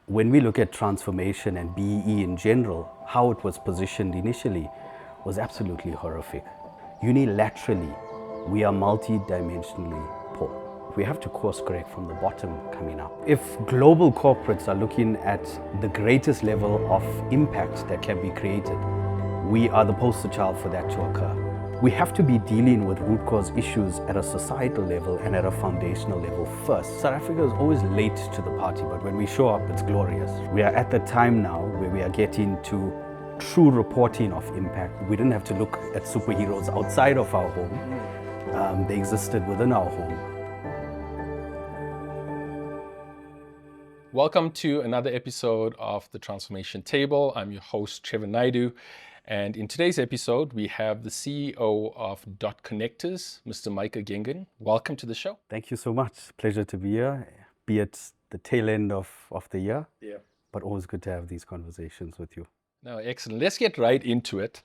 when we look at transformation and BEE in general, how it was positioned initially was absolutely horrific. Unilaterally, we are multi-dimensionally poor. We have to course correct from the bottom coming up. If global corporates are looking at the greatest level of impact that can be created, we are the poster child for that to occur. We have to be dealing with root cause issues at a societal level and at a foundational level first. South Africa is always late to the party, but when we show up, it's glorious. We are at the time now where we are getting to true reporting of impact. We didn't have to look at superheroes outside of our home. They existed within our home. Welcome to another episode of The Transformation Table. I'm your host, Trevor Naidu. And in today's episode, we have the CEO of Dot Connectors, Mr. Micah Gengan. Welcome to the show. Thank you so much. Pleasure to be here, be it the tail end of the year. Yeah. But always good to have these conversations with you. No, excellent. Let's get right into it.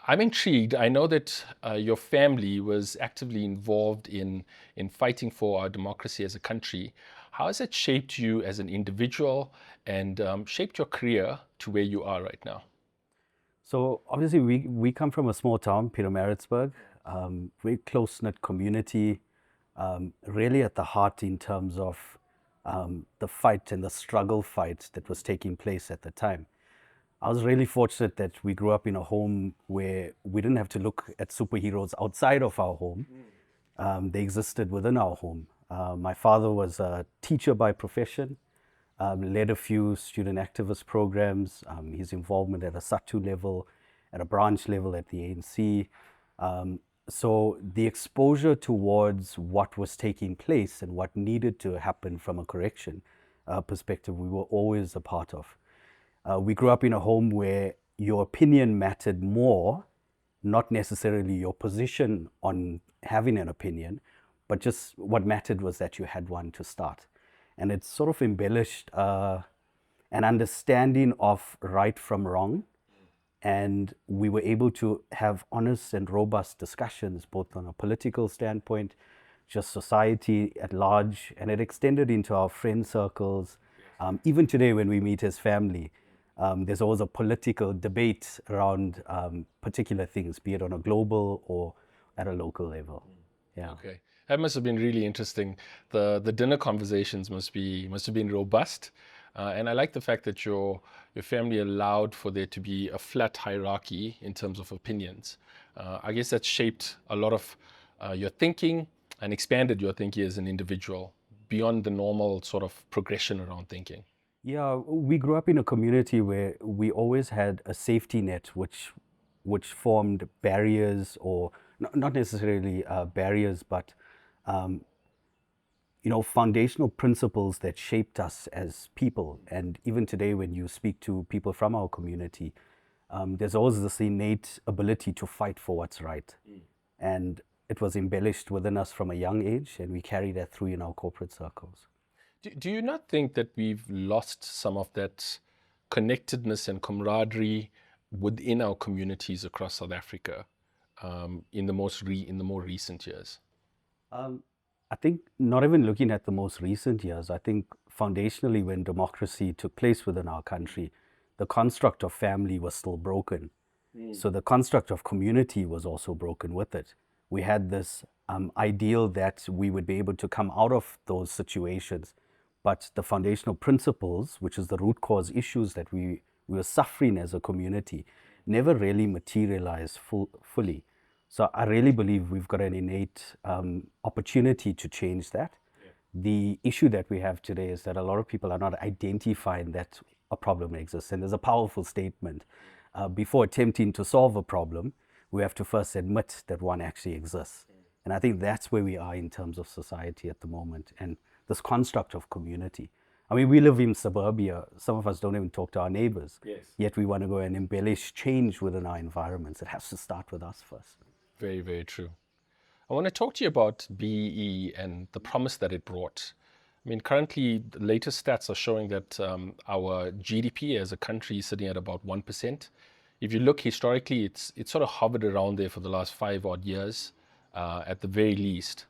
I'm intrigued. I know that your family was actively involved in fighting for our democracy as a country. How has it shaped you as an individual and shaped your career to where you are right now? So obviously we come from a small town, Pietermaritzburg, very close-knit community, really at the heart in terms of the fight and the struggle fight that was taking place at the time. I was really fortunate that we grew up in a home where we didn't have to look at superheroes outside of our home. They existed within our home. My father was a teacher by profession, led a few student activist programs, his involvement at a SATU level, at a branch level at the ANC. So the exposure towards what was taking place and what needed to happen from a correction perspective, we were always a part of. We grew up in a home where your opinion mattered more, not necessarily your position on having an opinion, but just what mattered was that you had one to start. And it sort of embellished an understanding of right from wrong. And we were able to have honest and robust discussions, both on a political standpoint, just society at large, and it extended into our friend circles. Even today when we meet as family, there's always a political debate around particular things, be it on a global or at a local level. Yeah. Okay. That must have been really interesting. The dinner conversations must have been robust, and I like the fact that your family allowed for there to be a flat hierarchy in terms of opinions. I guess that shaped a lot of your thinking and expanded your thinking as an individual beyond the normal sort of progression around thinking. Yeah, we grew up in a community where we always had a safety net, which formed barriers, or not necessarily barriers, but foundational principles that shaped us as people. And even today, when you speak to people from our community, there's always this innate ability to fight for what's right. And it was embellished within us from a young age, and we carry that through in our corporate circles. Do you not think that we've lost some of that connectedness and camaraderie within our communities across South Africa in the more recent years? I think not even looking at the most recent years, I think foundationally when democracy took place within our country, the construct of family was still broken. So the construct of community was also broken with it. We had this ideal that we would be able to come out of those situations, but the foundational principles, which is the root cause issues that we were suffering as a community, never really materialized fully. So I really believe we've got an innate opportunity to change that. Yeah. The issue that we have today is that a lot of people are not identifying that a problem exists. And there's a powerful statement. Before attempting to solve a problem, we have to first admit that one actually exists. And I think that's where we are in terms of society at the moment, and this construct of community. I mean, we live in suburbia. Some of us don't even talk to our neighbors. Yes. Yet we want to go and embellish change within our environments. It has to start with us first. Very, very true. I want to talk to you about BEE and the promise that it brought. I mean, currently, the latest stats are showing that our GDP as a country is sitting at about 1%. If you look historically, it's sort of hovered around there for the last 5 odd years, at the very least.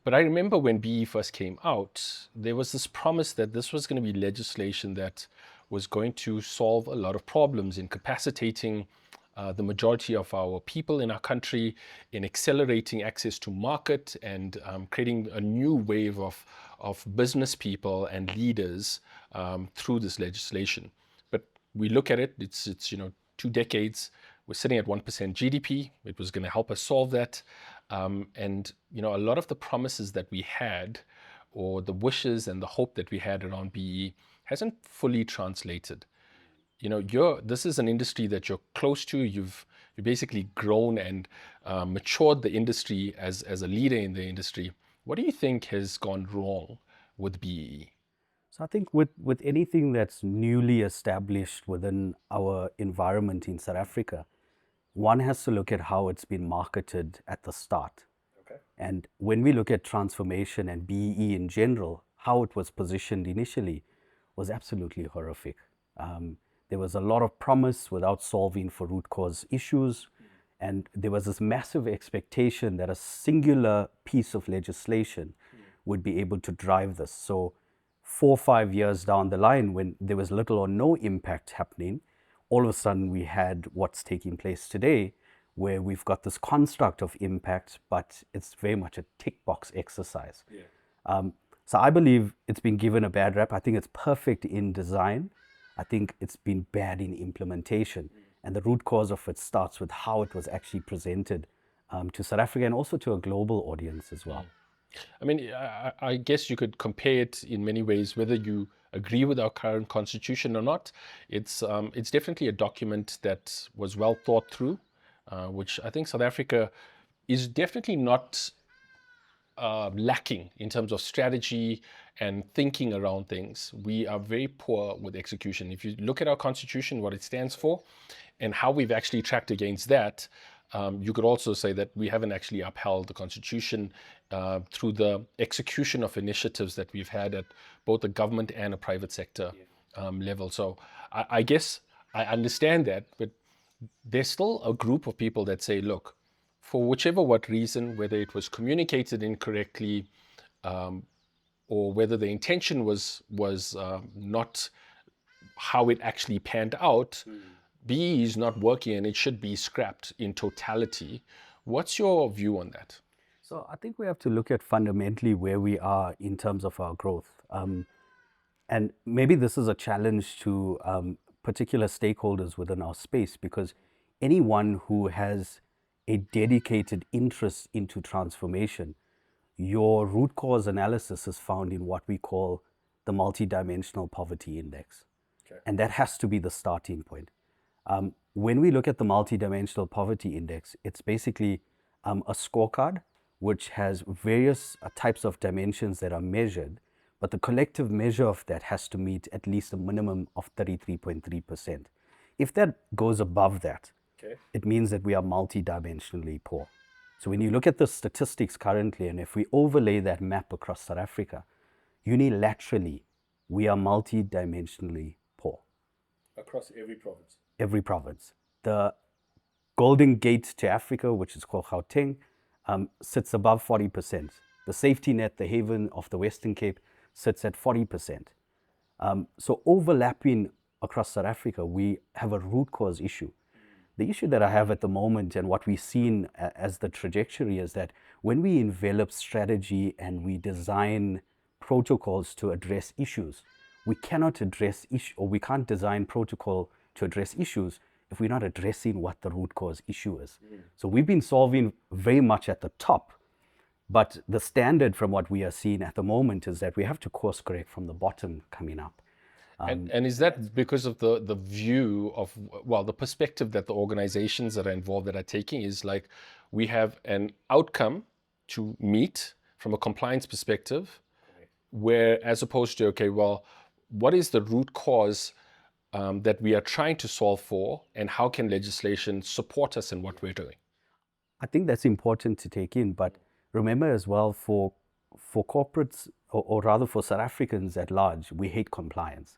But I remember when BE first came out, there was this promise that this was going to be legislation that was going to solve a lot of problems, incapacitating the majority of our people in our country, in accelerating access to market, and creating a new wave of business people and leaders through this legislation. But we look at it, it's 2 decades. We're sitting at 1% GDP. It was going to help us solve that. And a lot of the promises that we had, or the wishes and the hope that we had around BE, hasn't fully translated. This is an industry that you're close to. You've basically grown and matured the industry as a leader in the industry. What do you think has gone wrong with BE? So I think with anything that's newly established within our environment in South Africa, one has to look at how it's been marketed at the start. Okay. And when we look at transformation and BE in general, how it was positioned initially was absolutely horrific. There was a lot of promise without solving for root cause issues. And there was this massive expectation that a singular piece of legislation would be able to drive this. So 4 or 5 years down the line, when there was little or no impact happening, all of a sudden we had what's taking place today, where we've got this construct of impact, but it's very much a tick box exercise. Yeah. So I believe it's been given a bad rap. I think it's perfect in design. I think it's been bad in implementation. And the root cause of it starts with how it was actually presented to South Africa and also to a global audience as well. I mean, I guess you could compare it in many ways, whether you agree with our current constitution or not. It's definitely a document that was well thought through, which I think South Africa is definitely not lacking in terms of strategy and thinking around things. We are very poor with execution. If you look at our constitution, what it stands for, and how we've actually tracked against that, you could also say that we haven't actually upheld the constitution through the execution of initiatives that we've had at both the government and a private sector level. So I guess I understand that, but there's still a group of people that say, look, for whichever what reason, whether it was communicated incorrectly, or whether the intention was not how it actually panned out, BE is not working and it should be scrapped in totality. What's your view on that? So I think we have to look at fundamentally where we are in terms of our growth. And maybe this is a challenge to particular stakeholders within our space, because anyone who has a dedicated interest into transformation, your root cause analysis is found in what we call the multidimensional poverty index. Okay. And that has to be the starting point. When we look at the multidimensional poverty index, it's basically a scorecard which has various types of dimensions that are measured, but the collective measure of that has to meet at least a minimum of 33.3%. If that goes above that, Okay. it means that we are multidimensionally poor. So when you look at the statistics currently, and if we overlay that map across South Africa, unilaterally, we are multidimensionally poor. Across every province? Every province. The Golden Gate to Africa, which is called Gauteng, sits above 40%. The safety net, the haven of the Western Cape, sits at 40%. So overlapping across South Africa, we have a root cause issue. The issue that I have at the moment, and what we've seen as the trajectory, is that when we envelop strategy and we design protocols to address issues, we cannot address or we can't design protocol to address issues if we're not addressing what the root cause issue is. So we've been solving very much at the top, but the standard from what we are seeing at the moment is that we have to course correct from the bottom coming up. And is that because of the view of, well, the perspective that the organizations that are involved that are taking is like, we have an outcome to meet from a compliance perspective, where as opposed to, okay, well, what is the root cause that we are trying to solve for, and how can legislation support us in what we're doing? I think that's important to take in, but remember as well, for corporates, or rather for South Africans at large, we hate compliance.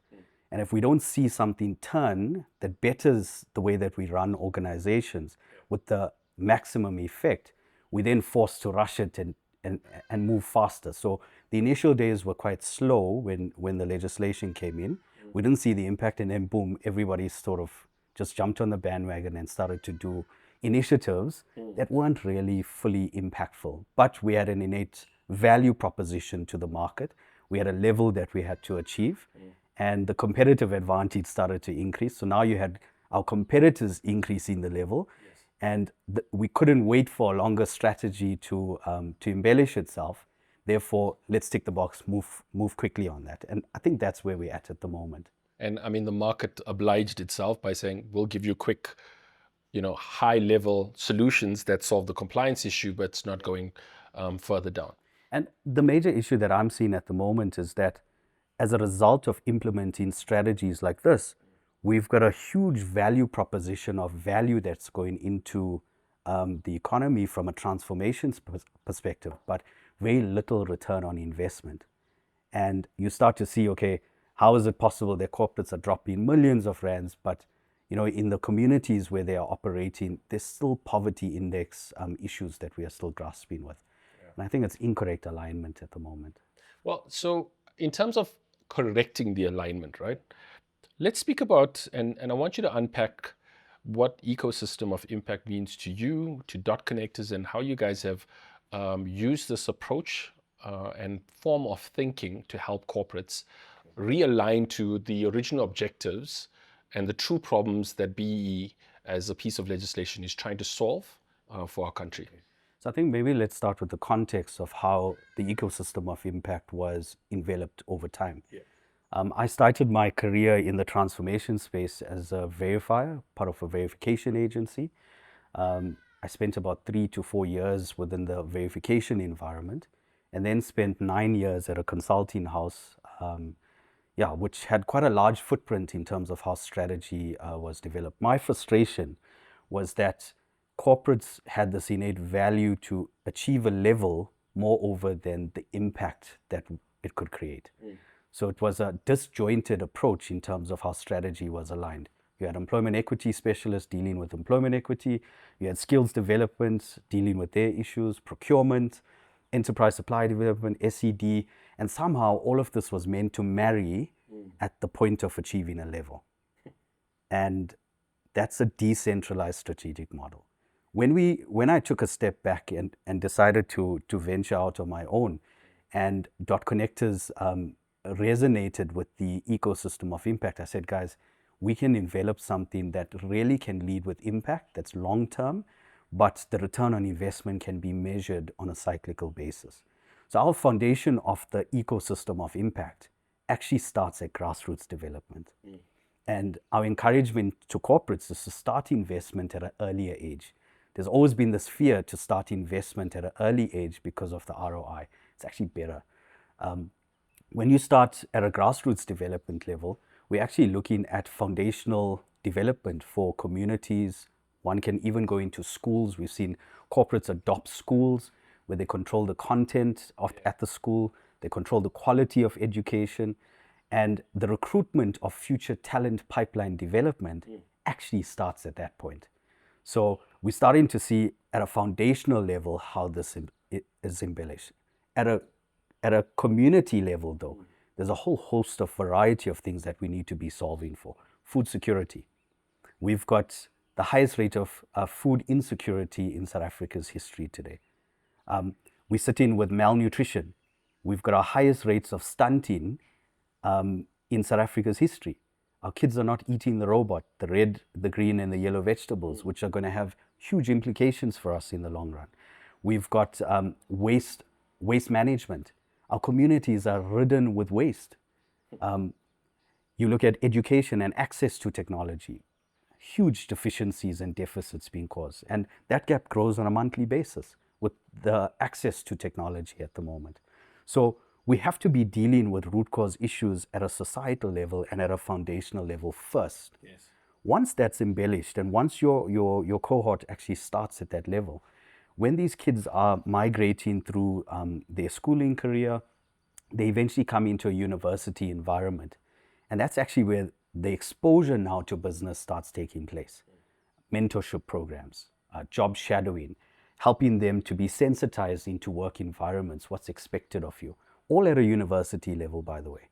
And if we don't see something turn that betters the way that we run organizations with the maximum effect, we're then forced to rush it and and move faster. So the initial days were quite slow when the legislation came in. We didn't see the impact, and then boom, everybody sort of just jumped on the bandwagon and started to do initiatives that weren't really fully impactful. But we had an innate value proposition to the market. We had a level that we had to achieve, and the competitive advantage started to increase. So now you had our competitors increasing the level, and we couldn't wait for a longer strategy to embellish itself. Therefore, let's tick the box, move quickly on that. And I think that's where we're at the moment. And I mean, the market obliged itself by saying, we'll give you quick, high level solutions that solve the compliance issue, but it's not going further down. And the major issue that I'm seeing at the moment is that as a result of implementing strategies like this, we've got a huge value proposition of value that's going into the economy from a transformation perspective, but very little return on investment. And you start to see, okay, how is it possible that corporates are dropping millions of rands, but in the communities where they are operating, there's still poverty index issues that we are still grasping with. Yeah. And I think it's incorrect alignment at the moment. Well, so in terms of correcting the alignment, right? Let's speak about, and I want you to unpack what ecosystem of impact means to you, to dot connectors, and how you guys have used this approach and form of thinking to help corporates realign to the original objectives and the true problems that BEE as a piece of legislation is trying to solve for our country. So I think maybe let's start with the context of how the ecosystem of impact was enveloped over time. Yeah. I started my career in the transformation space as a verifier, part of a verification agency. I spent about 3 to 4 years within the verification environment, and then spent 9 years at a consulting house, which had quite a large footprint in terms of how strategy was developed. My frustration was that corporates had this innate value to achieve a level moreover than the impact that it could create. So it was a disjointed approach in terms of how strategy was aligned. You had employment equity specialists dealing with employment equity. You had skills development dealing with their issues, procurement, enterprise supply development, SED, and somehow all of this was meant to marry at the point of achieving a level. And that's a decentralized strategic model. When I took a step back and decided to venture out on my own, and dot connectors resonated with the ecosystem of impact, I said, guys, we can envelop something that really can lead with impact, that's long term, but the return on investment can be measured on a cyclical basis. So our foundation of the ecosystem of impact actually starts at grassroots development. And our encouragement to corporates is to start investment at an earlier age. There's always been this fear to start investment at an early age because of the ROI. It's actually better. When you start at a grassroots development level, we're actually looking at foundational development for communities. One can even go into schools. We've seen corporates adopt schools where they control the content at the school, they control the quality of education, and the recruitment of future talent pipeline development actually starts at that point. So we're starting to see at a foundational level how this is embellished. At a community level, though, there's a whole host of variety of things that we need to be solving for. Food security. We've got the highest rate of food insecurity in South Africa's history today. We sit in with malnutrition. We've got our highest rates of stunting in South Africa's history. Our kids are not eating the robot, the red, the green, and the yellow vegetables, which are going to have huge implications for us in the long run. We've got waste management. Our communities are ridden with waste. You look at education and access to technology, huge deficiencies and deficits being caused. And that gap grows on a monthly basis with the access to technology at the moment. So we have to be dealing with root cause issues at a societal level and at a foundational level first. Yes. Once that's embellished and once your cohort actually starts at that level, when these kids are migrating through their schooling career, they eventually come into a university environment. And that's actually where the exposure now to business starts taking place. Mentorship programs, job shadowing. helping them to be sensitized into work environments, what's expected of you, all at a university level, by the way.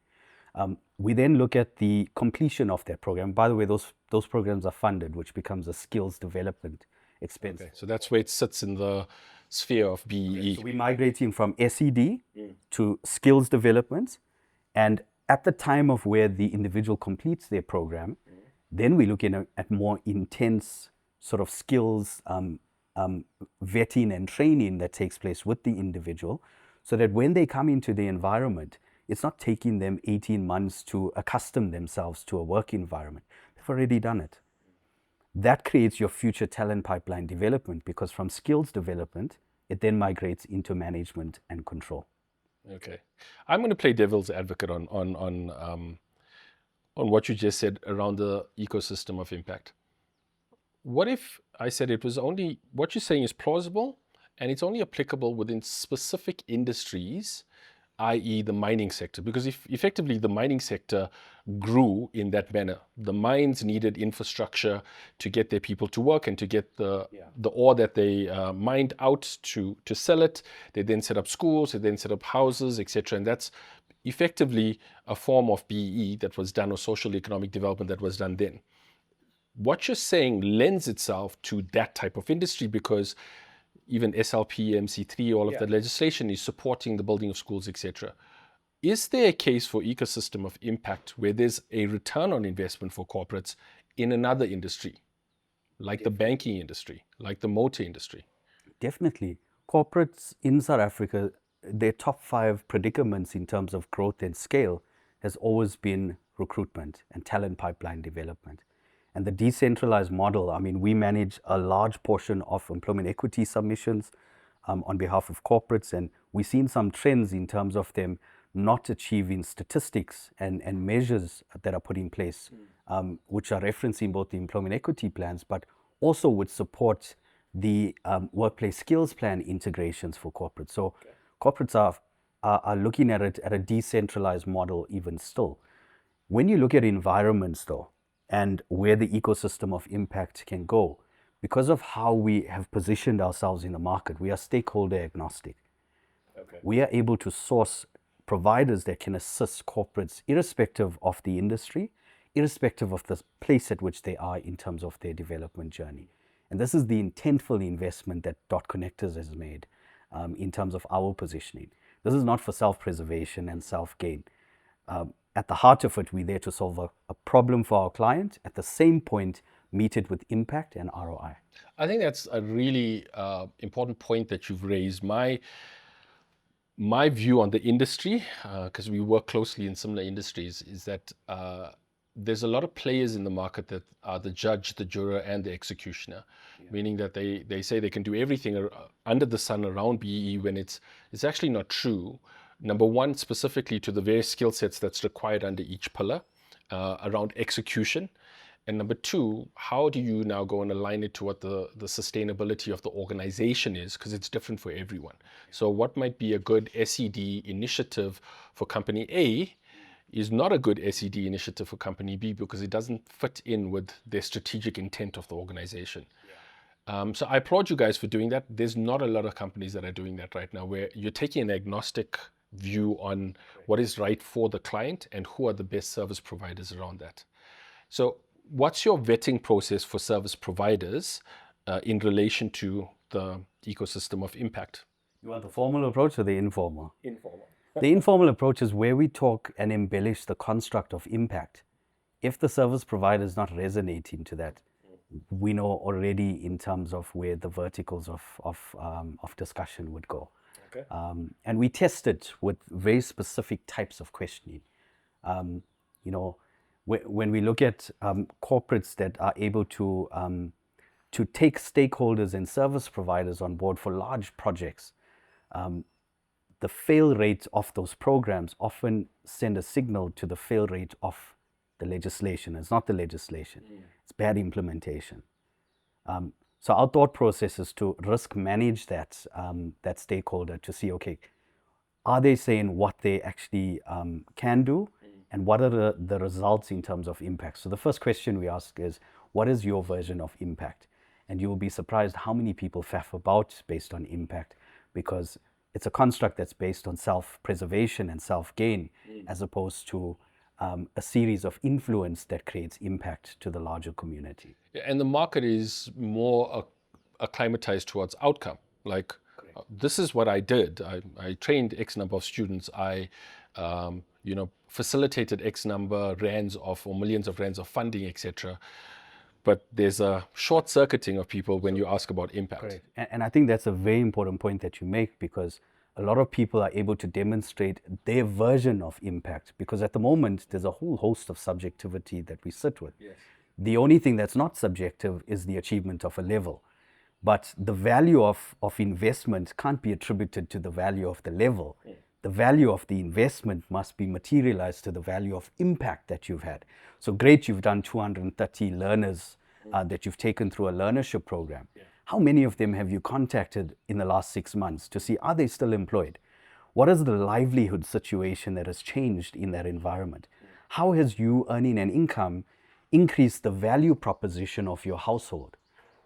We then look at the completion of that program. By the way, those programs are funded, which becomes a skills development expense. Okay, so that's where it sits in the sphere of BEE. So we're migrating from SED to skills development. And at the time of where the individual completes their program, then we're looking at more intense sort of skills vetting and training that takes place with the individual, so that when they come into the environment, it's not taking them 18 months to accustom themselves to a work environment. They've already done it. That creates your future talent pipeline development, because from skills development, it then migrates into management and control. Okay, I'm going to play devil's advocate on what you just said around the ecosystem of impact. What if I said it was only, what you're saying is plausible, and it's only applicable within specific industries, i.e. the mining sector? Because if effectively the mining sector grew in that manner, the mines needed infrastructure to get their people to work and to get the ore that they mined out to sell it. They then set up schools, they then set up houses, etc. And that's effectively a form of BEE that was done, or social economic development that was done then. What you're saying lends itself to that type of industry, because even SLP, MC3, all of the legislation is supporting the building of schools, etc. Is there a case for ecosystem of impact where there's a return on investment for corporates in another industry, like the banking industry, like the motor industry? Definitely. Corporates in South Africa, their top 5 predicaments in terms of growth and scale has always been recruitment and talent pipeline development. And the decentralized model, I mean, we manage a large portion of employment equity submissions on behalf of corporates, and we've seen some trends in terms of them not achieving statistics and measures that are put in place, which are referencing both the employment equity plans, but also would support the workplace skills plan integrations for corporates. So corporates are looking at it at a decentralized model even still. When you look at environments, though, and where the ecosystem of impact can go, because of how we have positioned ourselves in the market, we are stakeholder agnostic. Okay. We are able to source providers that can assist corporates irrespective of the industry, irrespective of the place at which they are in terms of their development journey. And this is the intentful investment that Dot Connectors has made in terms of our positioning. This is not for self-preservation and self-gain. At the heart of it, we're there to solve a problem for our client, at the same point, meet it with impact and ROI. I think that's a really important point that you've raised. My view on the industry, because we work closely in similar industries, is that there's a lot of players in the market that are the judge, the juror, and the executioner, meaning that they say they can do everything under the sun around BEE, when it's actually not true. Number one, specifically to the various skill sets that's required under each pillar around execution. And number two, how do you now go and align it to what the sustainability of the organization is, because it's different for everyone. So what might be a good SED initiative for company A is not a good SED initiative for company B, because it doesn't fit in with their strategic intent of the organization. So I applaud you guys for doing that. There's not a lot of companies that are doing that right now, where you're taking an agnostic view on what is right for the client and who are the best service providers around that. So what's your vetting process for service providers in relation to the ecosystem of impact? You want the formal approach or the informal? Informal. The informal approach is where we talk and embellish the construct of impact. If the service provider is not resonating to that, we know already in terms of where the verticals of discussion would go. Okay. And we test it with very specific types of questioning. When we look at corporates that are able to take stakeholders and service providers on board for large projects, the fail rate of those programs often send a signal to the fail rate of the legislation. It's not the legislation, it's bad implementation. So our thought process is to risk manage that stakeholder to see, okay, are they saying what they actually can do, and what are the results in terms of impact? So the first question we ask is, what is your version of impact? And you will be surprised how many people faff about based on impact, because it's a construct that's based on self-preservation and self-gain, as opposed to a series of influence that creates impact to the larger community. Yeah, and the market is more acclimatized towards outcome. Like, this is what I did. I trained X number of students. I, facilitated X number rands of, or millions of rands of funding, etc. But there's a short circuiting of people when you ask about impact. Correct. And I think that's a very important point that you make, because a lot of people are able to demonstrate their version of impact, because at the moment there's a whole host of subjectivity that we sit with. Yes. The only thing that's not subjective is the achievement of a level. But the value of investment can't be attributed to the value of the level. The value of the investment must be materialized to the value of impact that you've had. So great, you've done 230 learners that you've taken through a learnership program. Yeah. How many of them have you contacted in the last 6 months to see, are they still employed? What is the livelihood situation that has changed in that environment? How has you earning an income increased the value proposition of your household?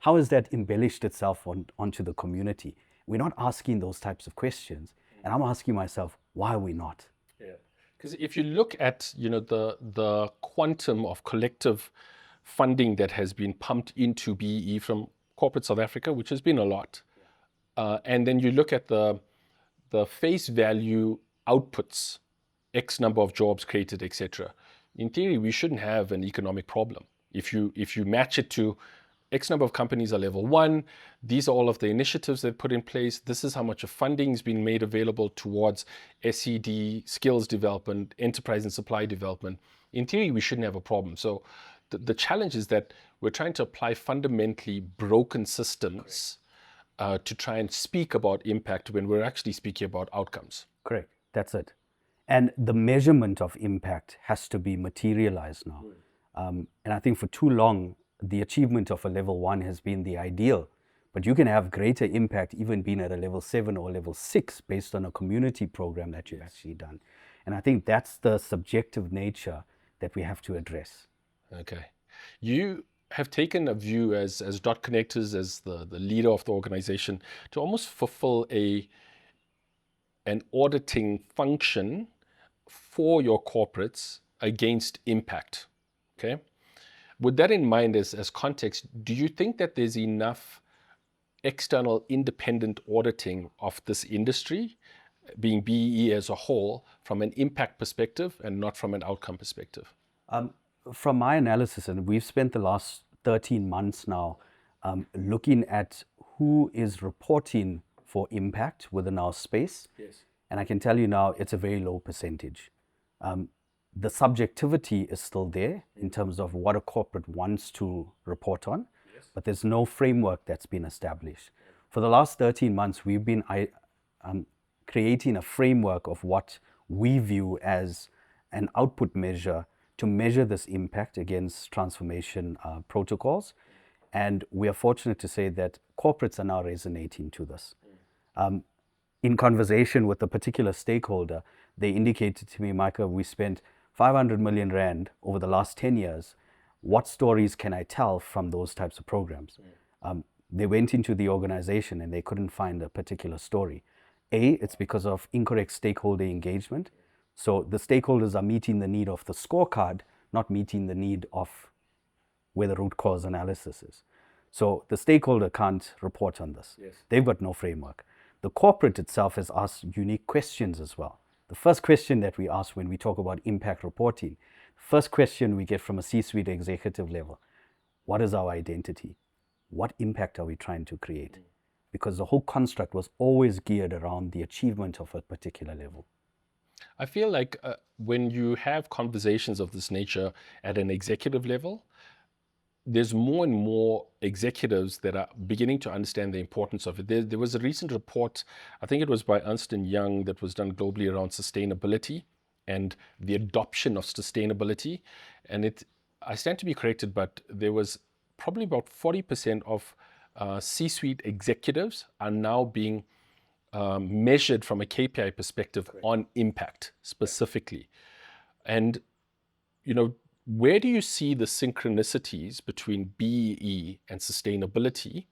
How has that embellished itself onto the community? We're not asking those types of questions. And I'm asking myself, why are we not? Yeah, because if you look at the quantum of collective funding that has been pumped into BEE from corporate South Africa, which has been a lot, and then you look at the face value outputs, X number of jobs created, etc. In theory, we shouldn't have an economic problem if you match it to X number of companies are level 1. These are all of the initiatives they've put in place. This is how much of funding is being made available towards SED, skills development, enterprise and supply development. In theory, we shouldn't have a problem. So the challenge is that we're trying to apply fundamentally broken systems to try and speak about impact when we're actually speaking about outcomes. Correct. That's it. And the measurement of impact has to be materialized now. And I think for too long, the achievement of a level 1 has been the ideal, but you can have greater impact even being at a level 7 or level 6 based on a community program that you've actually done. And I think that's the subjective nature that we have to address. Okay. You have taken a view as Dot Connectors, as the leader of the organization, to almost fulfill an auditing function for your corporates against impact. Okay. With that in mind as context, do you think that there's enough external independent auditing of this industry, being BEE as a whole, from an impact perspective and not from an outcome perspective? From my analysis, and we've spent the last 13 months now looking at who is reporting for impact within our space. Yes. And I can tell you now, it's a very low percentage. The subjectivity is still there in terms of what a corporate wants to report on, but there's no framework that's been established. For the last 13 months, we've been creating a framework of what we view as an output measure to measure this impact against transformation protocols. And we are fortunate to say that corporates are now resonating to this. In conversation with a particular stakeholder, they indicated to me, Micah, we spent 500 million rand over the last 10 years. What stories can I tell from those types of programs? They went into the organization and they couldn't find a particular story. It's because of incorrect stakeholder engagement. So the stakeholders are meeting the need of the scorecard, not meeting the need of where the root cause analysis is. So the stakeholder can't report on this. Yes. They've got no framework. The corporate itself has asked unique questions as well. The first question that we ask when we talk about impact reporting, first question we get from a C-suite executive level, what is our identity? What impact are we trying to create? Because the whole construct was always geared around the achievement of a particular level. I feel like when you have conversations of this nature at an executive level, there's more and more executives that are beginning to understand the importance of it. There was a recent report, I think it was by Ernst & Young, that was done globally around sustainability and the adoption of sustainability. And I stand to be corrected, but there was probably about 40% of C-suite executives are now being measured from a KPI perspective on impact specifically. And, Where do you see the synchronicities between BEE and sustainability?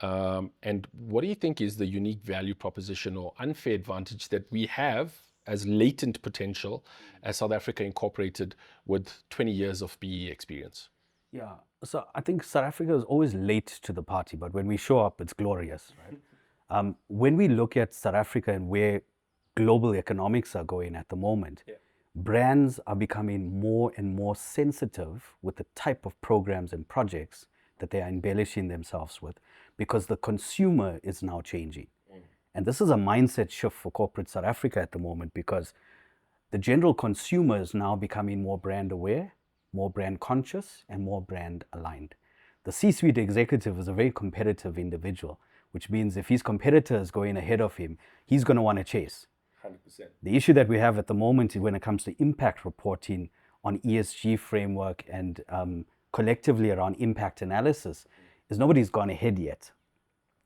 And what do you think is the unique value proposition or unfair advantage that we have as latent potential as South Africa incorporated with 20 years of BEE experience? Yeah, so I think South Africa is always late to the party, but when we show up, it's glorious, right? When we look at South Africa and where global economics are going at the moment, brands are becoming more and more sensitive with the type of programs and projects that they are embellishing themselves with, because the consumer is now changing. And this is a mindset shift for corporate South Africa at the moment, because the general consumer is now becoming more brand aware, more brand conscious, and more brand aligned. The C-suite executive is a very competitive individual, which means if his competitor is going ahead of him, he's going to want to chase. 100%. The issue that we have at the moment when it comes to impact reporting on ESG framework and collectively around impact analysis is nobody's gone ahead yet,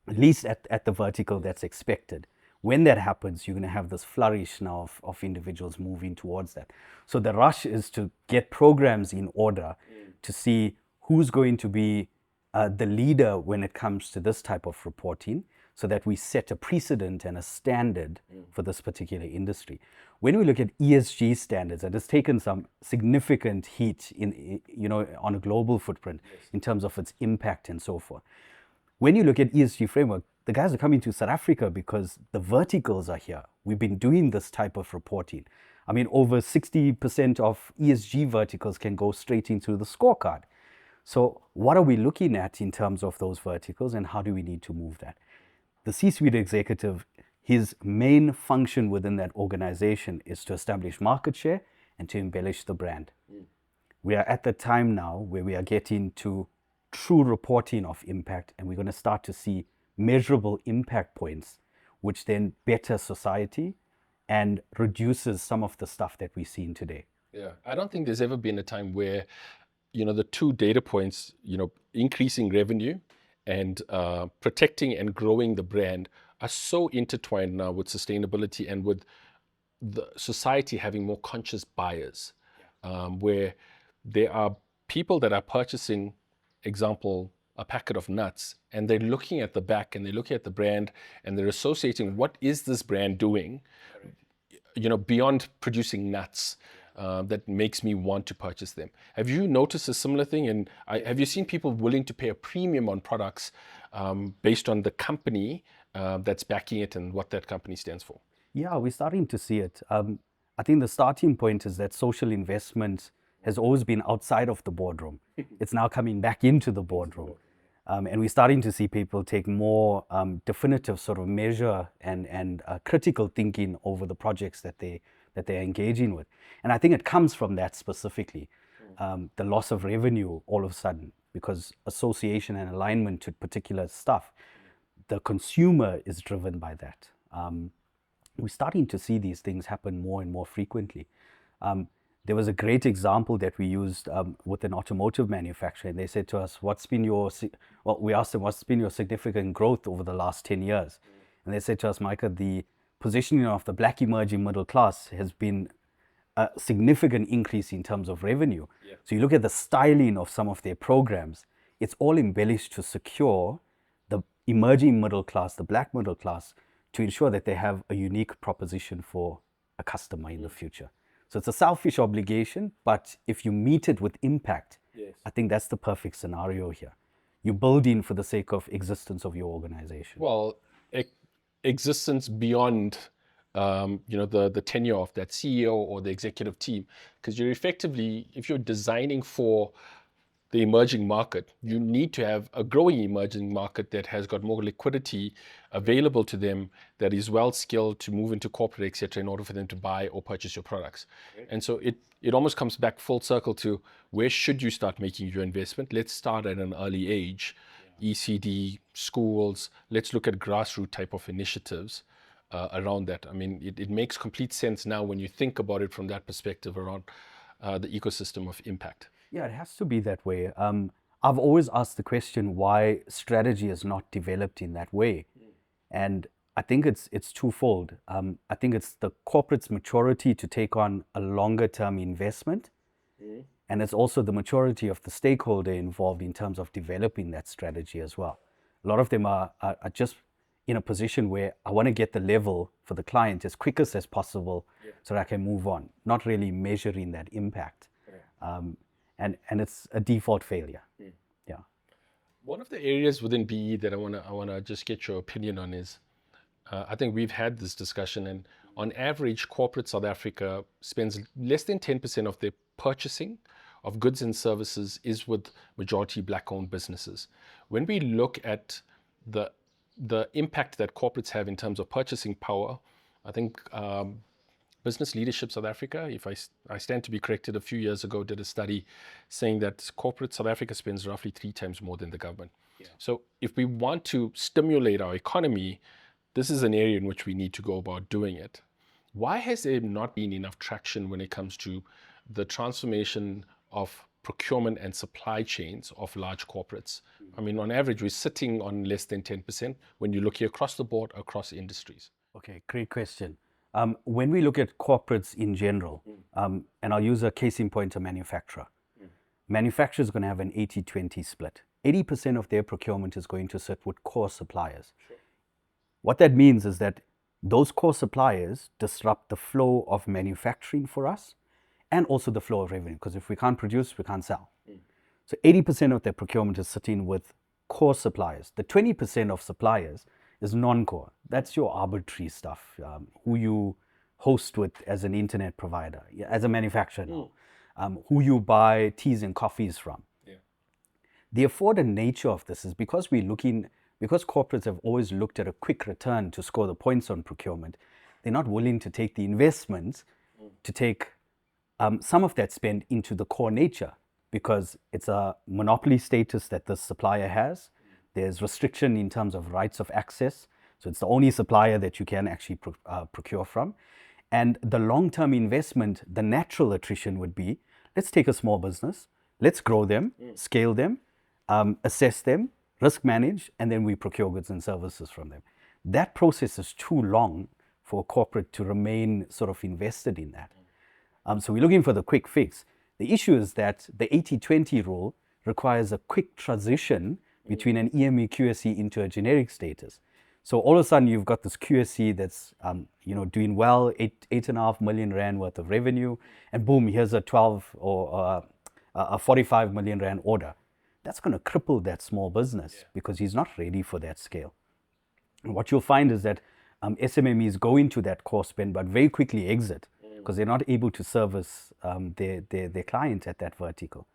at least at the vertical that's expected. When that happens, you're going to have this flourish now of individuals moving towards that. So the rush is to get programs in order to see who's going to be the leader when it comes to this type of reporting, so that we set a precedent and a standard for this particular industry. When we look at ESG standards, and it's taken some significant heat on a global footprint in terms of its impact and so forth. When you look at ESG framework, the guys are coming to South Africa because the verticals are here. We've been doing this type of reporting. I mean, over 60% of ESG verticals can go straight into the scorecard. So what are we looking at in terms of those verticals, and how do we need to move that? The C-suite executive, his main function within that organization is to establish market share and to embellish the brand. We are at the time now where we are getting to true reporting of impact, and we're going to start to see measurable impact points, which then better society and reduces some of the stuff that we're seeing today. Yeah, I don't think there's ever been a time where, the two data points, increasing revenue and protecting and growing the brand are so intertwined now with sustainability and with the society having more conscious buyers, where there are people that are purchasing, example, a packet of nuts, and they're looking at the back and they're looking at the brand and they're associating what is this brand doing, beyond producing nuts. That makes me want to purchase them. Have you noticed a similar thing? And have you seen people willing to pay a premium on products based on the company that's backing it and what that company stands for? Yeah, we're starting to see it. I think the starting point is that social investment has always been outside of the boardroom. It's now coming back into the boardroom. And we're starting to see people take more definitive sort of measure and critical thinking over the projects that they're engaging with. And I think it comes from that specifically, the loss of revenue all of a sudden, because association and alignment to particular stuff, the consumer is driven by that. We're starting to see these things happen more and more frequently. There was a great example that we used with an automotive manufacturer, and they said to us, we asked them, what's been your significant growth over the last 10 years? And they said to us, Micah, the positioning of the black emerging middle class has been a significant increase in terms of revenue. Yeah. So you look at the styling of some of their programs, it's all embellished to secure the emerging middle class, the black middle class, to ensure that they have a unique proposition for a customer in the future. So it's a selfish obligation, but if you meet it with impact, yes, I think that's the perfect scenario here. You build in for the sake of existence of your organization. Well, existence beyond the tenure of that CEO or the executive team, because you're effectively, if you're designing for the emerging market, you need to have a growing emerging market that has got more liquidity available to them, that is well skilled to move into corporate, etc., in order for them to buy or purchase your products. Okay. And so it almost comes back full circle to, where should you start making your investment? Let's start at an early age. Yeah. ECD, schools, let's look at grassroots type of initiatives around that. I mean, it makes complete sense now when you think about it from that perspective around the ecosystem of impact. Yeah, it has to be that way. I've always asked the question why strategy is not developed in that way. And I think it's twofold. I think it's the corporate's maturity to take on a longer term investment. And it's also the maturity of the stakeholder involved in terms of developing that strategy as well. A lot of them are just in a position where I want to get the level for the client as quickest as possible so that I can move on, not really measuring that impact. And it's a default failure. Yeah. One of the areas within BE that I wanna just get your opinion on is, I think we've had this discussion, and on average, corporate South Africa spends less than 10% of their purchasing of goods and services is with majority Black-owned businesses. When we look at the impact that corporates have in terms of purchasing power, I think Business Leadership South Africa, if I stand to be corrected, a few years ago did a study saying that corporate South Africa spends roughly 3 times more than the government. So if we want to stimulate our economy, this is an area in which we need to go about doing it. Why has there not been enough traction when it comes to the transformation of procurement and supply chains of large corporates? I mean, on average, we're sitting on less than 10% when you look here across the board, across industries. Okay, great question. When we look at corporates in general, and I'll use a case in point, a manufacturer. Manufacturer is going to have an 80-20 split. 80% of their procurement is going to sit with core suppliers. What that means is that those core suppliers disrupt the flow of manufacturing for us and also the flow of revenue, because if we can't produce, we can't sell. So 80% of their procurement is sitting with core suppliers. The 20% of suppliers is non-core. That's your arbitrary stuff, who you host with as an internet provider, as a manufacturer now, who you buy teas and coffees from. The afforded nature of this is because corporates have always looked at a quick return to score the points on procurement, they're not willing to take the investment to take some of that spend into the core nature, because it's a monopoly status that the supplier has. There's restriction in terms of rights of access. So it's the only supplier that you can actually procure from. And the long-term investment, the natural attrition would be, let's take a small business, let's grow them, scale them, assess them, risk manage, and then we procure goods and services from them. That process is too long for a corporate to remain sort of invested in that. So we're looking for the quick fix. The issue is that the 80-20 rule requires a quick transition between an EME QSE into a generic status. So all of a sudden you've got this QSE that's doing well, 8.5 million rand worth of revenue, and boom, here's a 12 or a 45 million rand order. That's going to cripple that small business because he's not ready for that scale. And what you'll find is that SMMEs go into that core spend but very quickly exit because they're not able to service their clients at that vertical.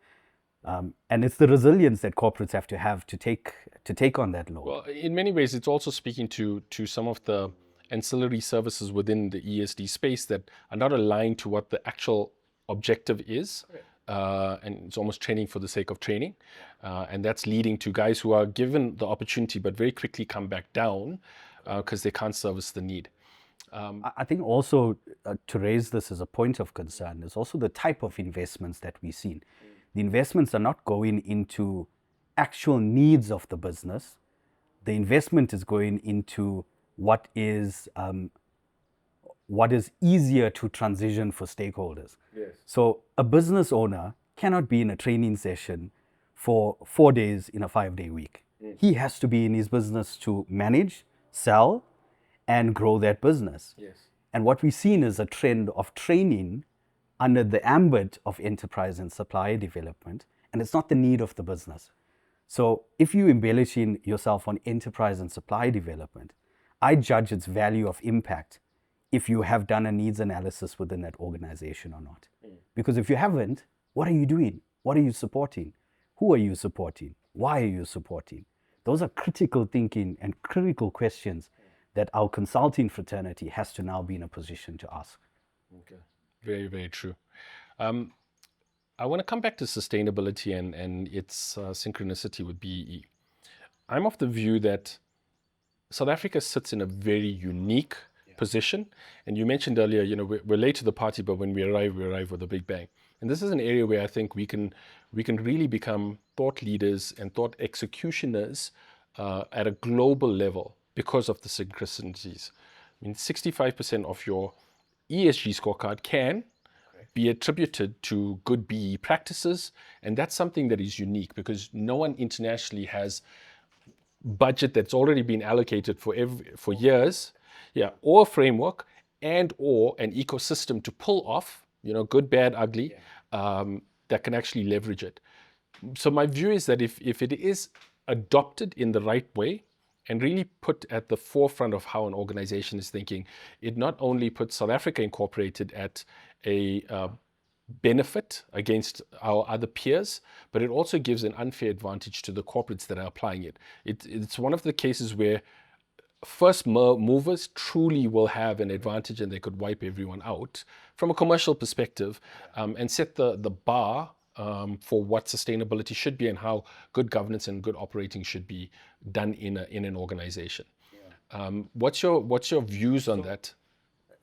And it's the resilience that corporates have to take on that load. Well, in many ways, it's also speaking to some of the ancillary services within the ESD space that are not aligned to what the actual objective is. And it's almost training for the sake of training. And that's leading to guys who are given the opportunity but very quickly come back down because they can't service the need. I think also to raise this as a point of concern is also the type of investments that we've seen. The investments are not going into actual needs of the business. The investment is going into what is easier to transition for stakeholders. So a business owner cannot be in a training session for 4 days in a 5-day week. He has to be in his business to manage, sell, and grow that business. And what we've seen is a trend of training under the ambit of enterprise and supply development, and it's not the need of the business. So if you embellish in yourself on enterprise and supply development, I judge its value of impact if you have done a needs analysis within that organization or not. Because if you haven't, what are you doing? What are you supporting? Who are you supporting? Why are you supporting? Those are critical thinking and critical questions that our consulting fraternity has to now be in a position to ask. Okay. Very, very true. I want to come back to sustainability and its synchronicity with BEE. I'm of the view that South Africa sits in a very unique position. And you mentioned earlier, we're late to the party, but when we arrive with a big bang. And this is an area where I think we can really become thought leaders and thought executioners at a global level because of the synchronicities. I mean, 65% of your ESG scorecard can be attributed to good BE practices. And that's something that is unique because no one internationally has budget that's already been allocated for years, yeah, or a framework and or an ecosystem to pull off, good, bad, ugly, that can actually leverage it. So my view is that if it is adopted in the right way and really put at the forefront of how an organization is thinking, it not only puts South Africa Incorporated at a benefit against our other peers, but it also gives an unfair advantage to the corporates that are applying it. It's one of the cases where first movers truly will have an advantage and they could wipe everyone out from a commercial perspective, and set the bar for what sustainability should be and how good governance and good operating should be done in an organization. What's your views on that?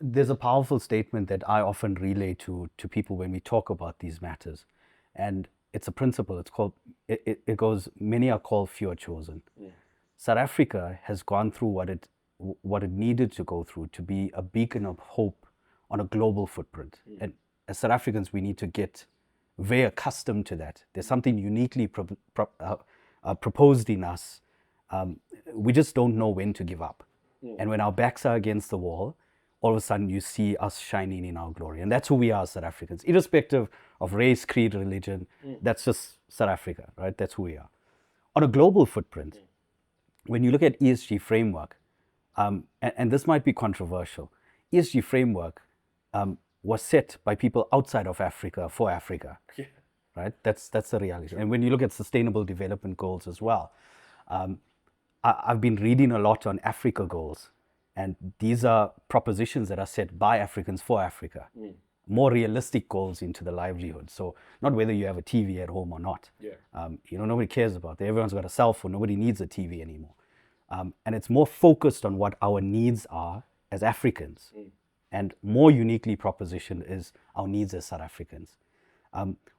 There's a powerful statement that I often relay to people when we talk about these matters, and it's a principle. It's called it goes, many are called, few are chosen. South Africa has gone through what it needed to go through to be a beacon of hope on a global footprint. And as South Africans, we need to get very accustomed to that. There's something uniquely proposed in us. We just don't know when to give up. And when our backs are against the wall, all of a sudden you see us shining in our glory. And that's who we are as South Africans, irrespective of race, creed, religion. That's just South Africa, right? That's who we are. On a global footprint, when you look at ESG framework, and this might be controversial, ESG framework was set by people outside of Africa for Africa, right? That's the reality. And when you look at sustainable development goals as well, I've been reading a lot on Africa goals, and these are propositions that are set by Africans for Africa. More realistic goals into the livelihood. So not whether you have a TV at home or not. Nobody cares about that. Everyone's got a cell phone. Nobody needs a TV anymore. And it's more focused on what our needs are as Africans. And more uniquely propositioned is our needs as South Africans.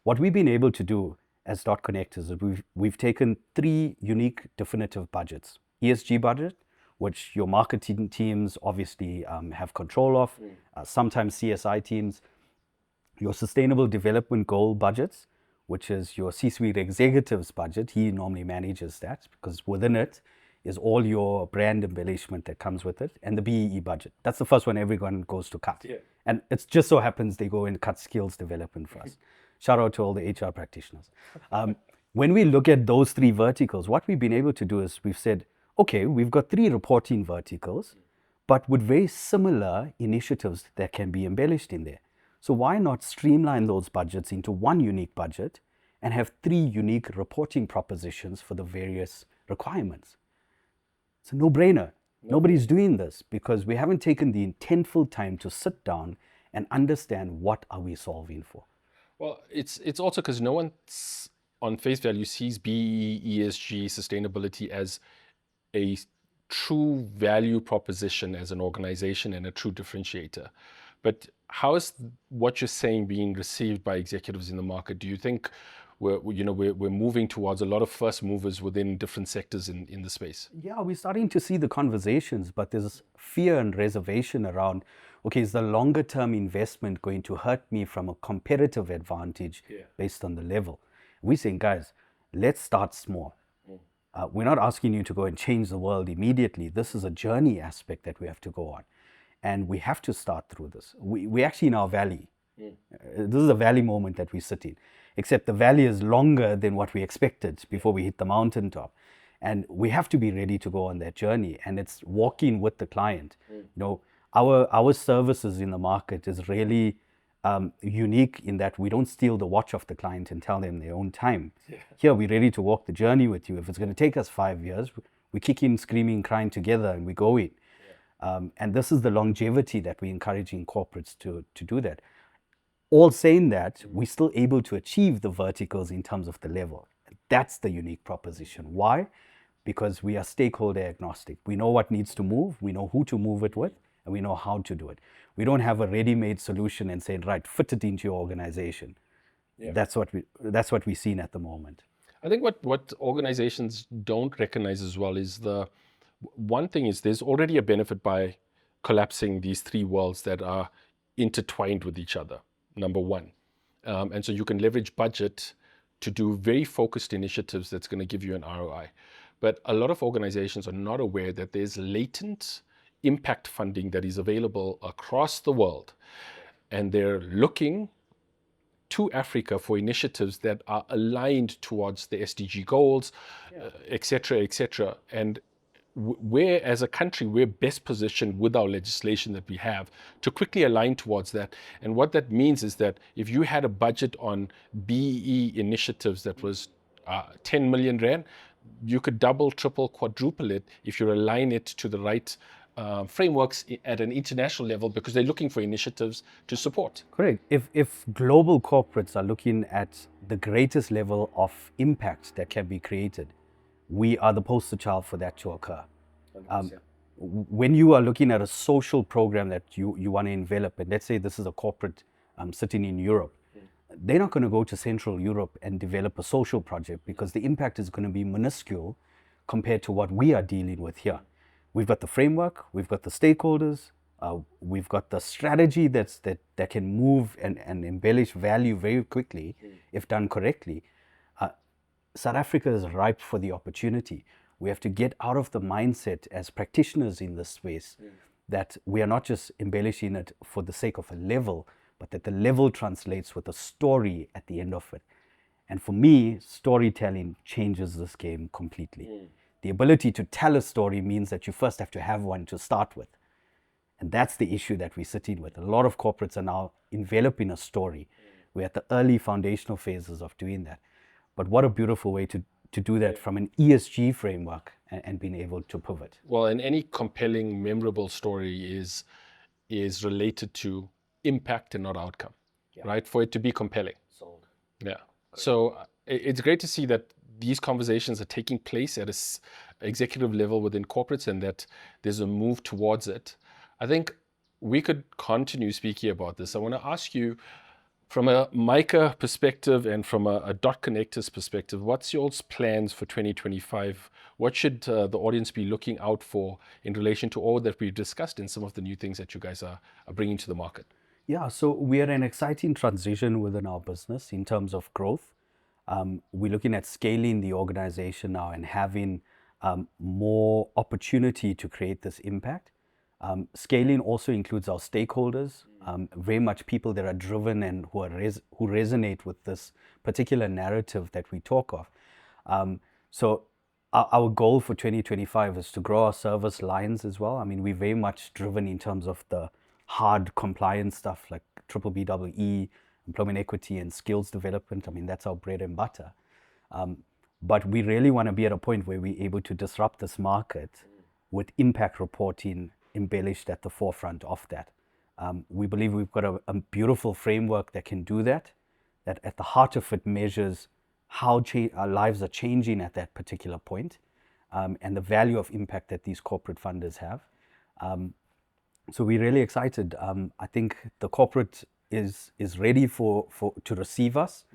What we've been able to do as Dot Connectors is we've taken 3 unique definitive budgets. ESG budget, which your marketing teams obviously have control of, sometimes CSI teams. Your sustainable development goal budgets, which is your C-suite executive's budget. He normally manages that because within it is all your brand embellishment that comes with it, and the BEE budget. That's the first one everyone goes to cut. And it just so happens they go and cut skills development for us. Shout out to all the HR practitioners. When we look at those 3 verticals, what we've been able to do is we've said, okay, we've got 3 reporting verticals, but with very similar initiatives that can be embellished in there. So why not streamline those budgets into one unique budget and have 3 unique reporting propositions for the various requirements? It's a no-brainer. Nobody's doing this because we haven't taken the intentful time to sit down and understand what are we solving for. Well, it's also because no one on face value sees BE, ESG, sustainability as a true value proposition as an organization and a true differentiator. But how is what you're saying being received by executives in the market? Do you think we're moving towards a lot of first movers within different sectors in the space? Yeah, we're starting to see the conversations, but there's fear and reservation around, okay, is the longer term investment going to hurt me from a competitive advantage based on the level? We're saying, guys, let's start small. We're not asking you to go and change the world immediately. This is a journey aspect that we have to go on. And we have to start through this. We're actually in our valley. This is a valley moment that we sit in, except the valley is longer than what we expected before we hit the mountaintop. And we have to be ready to go on that journey. And it's walking with the client. Our services in the market is really unique in that we don't steal the watch off the client and tell them their own time. Here, we're ready to walk the journey with you. If it's going to take us 5 years, we kick in screaming, crying together, and we go in. And this is the longevity that we encourage in corporates to do that. All saying that, we're still able to achieve the verticals in terms of the level. That's the unique proposition. Why? Because we are stakeholder agnostic. We know what needs to move, we know who to move it with, and we know how to do it. We don't have a ready-made solution and say, right, fit it into your organization. That's what we're seeing at the moment. I think what organizations don't recognize as well is one thing is there's already a benefit by collapsing these 3 worlds that are intertwined with each other. number one. And so you can leverage budget to do very focused initiatives that's going to give you an ROI. But a lot of organizations are not aware that there's latent impact funding that is available across the world. And they're looking to Africa for initiatives that are aligned towards the SDG goals, et cetera, et cetera. And where, as a country, we're best positioned with our legislation that we have to quickly align towards that. And what that means is that if you had a budget on BEE initiatives that was 10 million rand, you could double, triple, quadruple it if you align it to the right frameworks at an international level, because they're looking for initiatives to support. Correct. If global corporates are looking at the greatest level of impact that can be created, we are the poster child for that to occur. When you are looking at a social program that you want to envelop, and let's say this is a corporate sitting in Europe, they're not going to go to Central Europe and develop a social project, because the impact is going to be minuscule compared to what we are dealing with here. We've got the framework, we've got the stakeholders, we've got the strategy that can move and embellish value very quickly if done correctly. South Africa is ripe for the opportunity. We have to get out of the mindset as practitioners in this space that we are not just embellishing it for the sake of a level, but that the level translates with a story at the end of it. And for me, storytelling changes this game completely. The ability to tell a story means that you first have to have one to start with. And that's the issue that we're sitting with. A lot of corporates are now enveloping a story. We're at the early foundational phases of doing that. But what a beautiful way to do that from an ESG framework and being able to pivot. Well, and any compelling, memorable story is related to impact and not outcome, right? For it to be compelling. Sold. Yeah. So it's great to see that these conversations are taking place at an executive level within corporates, and that there's a move towards it. I think we could continue speaking about this. I want to ask you, from a Micah perspective and from a Dot Connectors perspective, what's your plans for 2025? What should the audience be looking out for in relation to all that we've discussed and some of the new things that you guys are bringing to the market? Yeah, so we are in an exciting transition within our business in terms of growth. We're looking at scaling the organization now and having more opportunity to create this impact. Scaling also includes our stakeholders, very much people that are driven and who resonate with this particular narrative that we talk of. So our goal for 2025 is to grow our service lines as well. I mean, we're very much driven in terms of the hard compliance stuff like BBBEE, employment equity and skills development. I mean, that's our bread and butter. But we really want to be at a point where we're able to disrupt this market with impact reporting embellished at the forefront of that. We believe we've got a beautiful framework that can do that at the heart of it measures how our lives are changing at that particular point, and the value of impact that these corporate funders have. So we're really excited. I think the corporate is ready to receive us.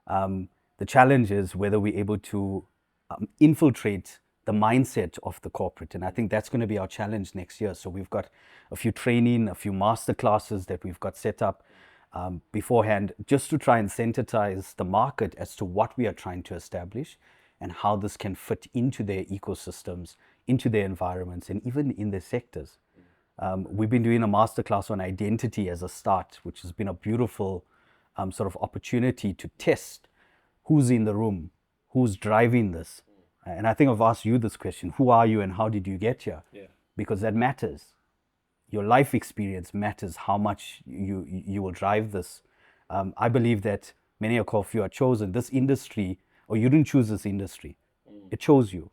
The challenge is whether we're able to infiltrate the mindset of the corporate. And I think that's going to be our challenge next year. So we've got a few training, a few master classes that we've got set up beforehand, just to try and sensitize the market as to what we are trying to establish and how this can fit into their ecosystems, into their environments, and even in their sectors. We've been doing a masterclass on identity as a start, which has been a beautiful sort of opportunity to test who's in the room, who's driving this. And I think I've asked you this question, who are you and how did you get here? Yeah. Because that matters. Your life experience matters how much you will drive this. I believe that many of you are chosen this industry, or you didn't choose this industry. It chose you.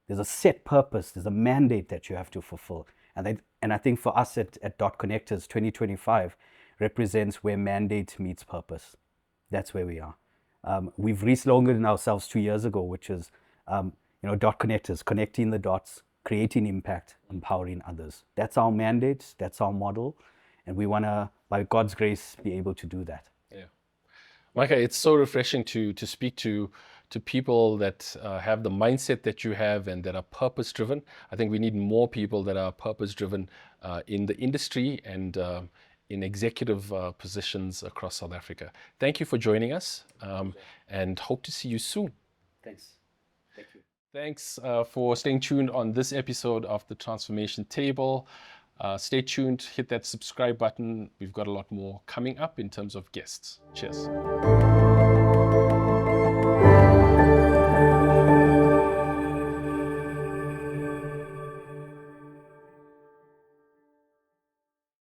There's a set purpose, there's a mandate that you have to fulfill. And I think for us at Dot Connectors, 2025 represents where mandate meets purpose. That's where we are. We've re-sloganed ourselves 2 years ago, which is Dot Connectors, connecting the dots, creating impact, empowering others. That's our mandate, that's our model, and we want to, by God's grace, be able to do that. Yeah. Micah, it's so refreshing to speak to people that have the mindset that you have and that are purpose-driven. I think we need more people that are purpose-driven in the industry and in executive positions across South Africa. Thank you for joining us, and hope to see you soon. Thanks. Thank you. Thanks for staying tuned on this episode of the Transformation Table. Stay tuned, hit that subscribe button. We've got a lot more coming up in terms of guests. Cheers.